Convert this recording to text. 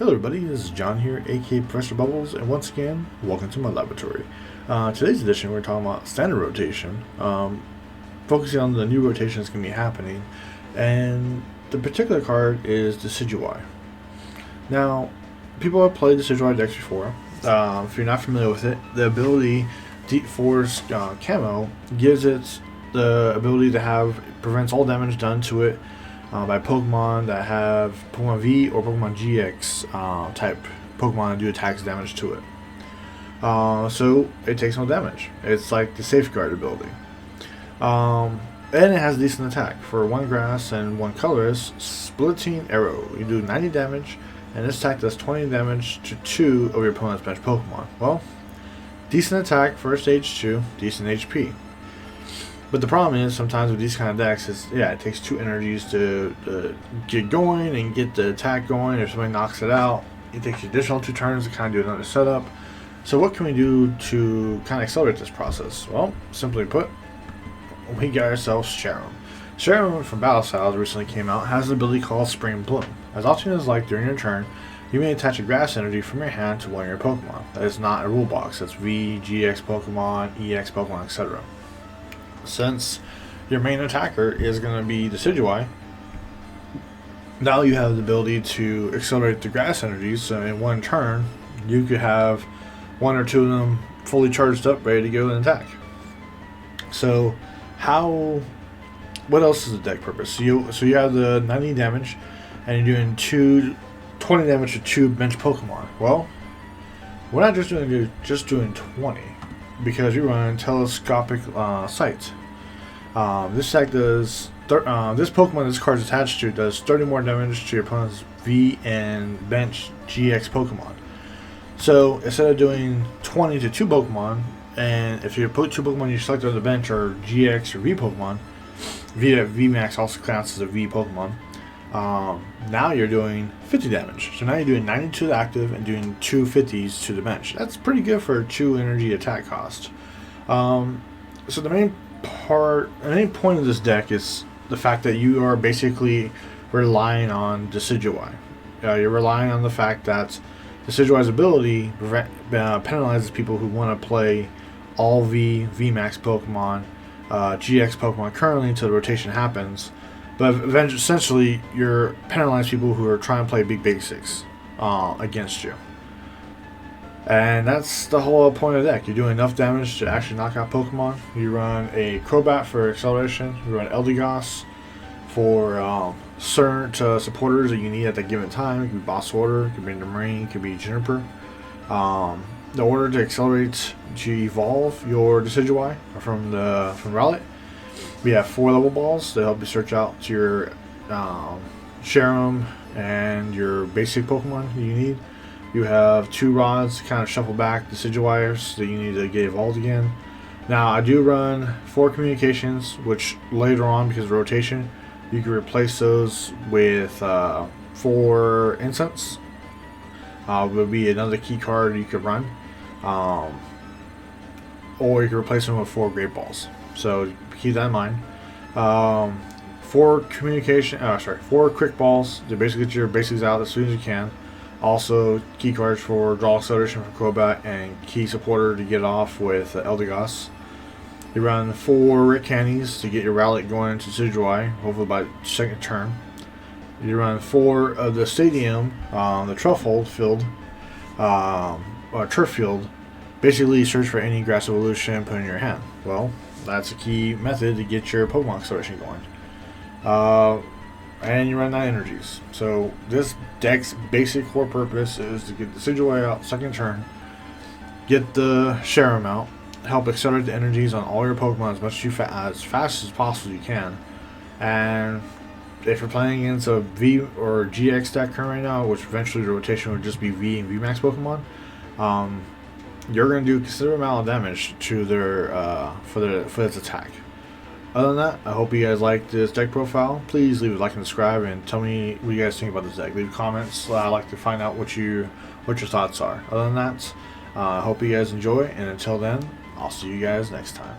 Hello everybody, this is John here, aka Professor Bubbles, and once again, welcome to my laboratory. Today's edition, we're talking about standard rotation, focusing on the new rotation that's going to be happening, and the particular card is Decidueye. Now, people have played Decidueye decks before. If you're not familiar with it, the ability Deep Force Camo gives it the ability to prevents all damage done to it by Pokemon that have Pokemon V or Pokemon GX type Pokemon that do attacks damage to it. So it takes no damage. It's like the Safeguard ability. And it has a decent attack. For 1 grass and 1 colorless, Splitting Arrow. You do 90 damage, and this attack does 20 damage to 2 of your opponent's bench Pokemon. Well, decent attack for stage 2, decent HP. But the problem is, sometimes with these kind of decks, it takes 2 energies to get going and get the attack going. If somebody knocks it out, it takes additional 2 turns to kind of do another setup. So what can we do to kind of accelerate this process? Well, simply put, we got ourselves Cherrim. Cherrim from Battle Styles recently came out, has an ability called Spring Bloom. As often as during your turn, you may attach a grass energy from your hand to one of your Pokemon. That is not a rule box. That's V, GX Pokemon, EX Pokemon, etc. Since your main attacker is going to be Decidueye, now you have the ability to accelerate the grass energies, so in one turn you could have 1 or 2 of them fully charged up, ready to go and attack. So what else is the deck purpose? So you have the 90 damage, and you're doing 20 damage to 2 bench Pokemon. Well, we're not just doing 20, because you run Telescopic Sight. This attack does this Pokemon this card is attached to does 30 more damage to your opponent's V and bench GX Pokemon. So instead of doing 20 to 2 Pokemon, and if you put 2 Pokemon you select on the bench are GX or V Pokemon, V Max also counts as a V Pokemon. Now you're doing 50 damage. So now you're doing 90 to the active and doing 2 50s to the bench. That's pretty good for a 2 energy attack cost. So the main point of this deck is the fact that you are basically relying on Decidueye. You're relying on the fact that Decidueye's ability penalizes people who want to play all V, VMAX Pokemon, GX Pokemon currently until the rotation happens. But essentially, you're penalizing people who are trying to play big basics against you. And that's the whole point of the deck. You're doing enough damage to actually knock out Pokemon. You run a Crobat for acceleration. You run Eldegoss for certain supporters that you need at that given time. It could be Boss Order, it could be Marine, it could be Juniper. The order to accelerate to evolve your Decidueye from Rowlet. We have 4 level balls to help you search out to your Cherrim and your basic Pokemon that you need. You have 2 rods to kind of shuffle back Decidueyes that you need to get evolved again. Now I do run 4 communications, which later on, because of rotation, you can replace those with 4 incense. Would be another key card you could run, or you can replace them with 4 great balls. So keep that in mind. 4 quick balls to basically get your basics out as soon as you can. Also, key cards for draw acceleration for Crobat and key supporter to get off with Eldegoss. You run 4 Rick Candies to get your Rowlet going into Decidueye, hopefully by 2nd turn. You run 4 of the Stadium, the Truffle Field, or Turf Field. Basically, search for any Grass Evolution, put in your hand. Well, that's a key method to get your Pokemon acceleration going. And you run 9 energies. So this deck's basic core purpose is to get the Decidueye out 2nd turn, get the Cherrim out, help accelerate the energies on all your Pokemon as fast as possible you can. And if you're playing against a V or GX deck right now, which eventually the rotation would just be V and VMAX Pokemon, you're going to do a considerable amount of damage to their for its attack. Other than that, I hope you guys liked this deck profile. Please leave a like and subscribe, and tell me what you guys think about this deck. Leave comments. I'd like to find out what your thoughts are. Other than that, I hope you guys enjoy, and until then, I'll see you guys next time.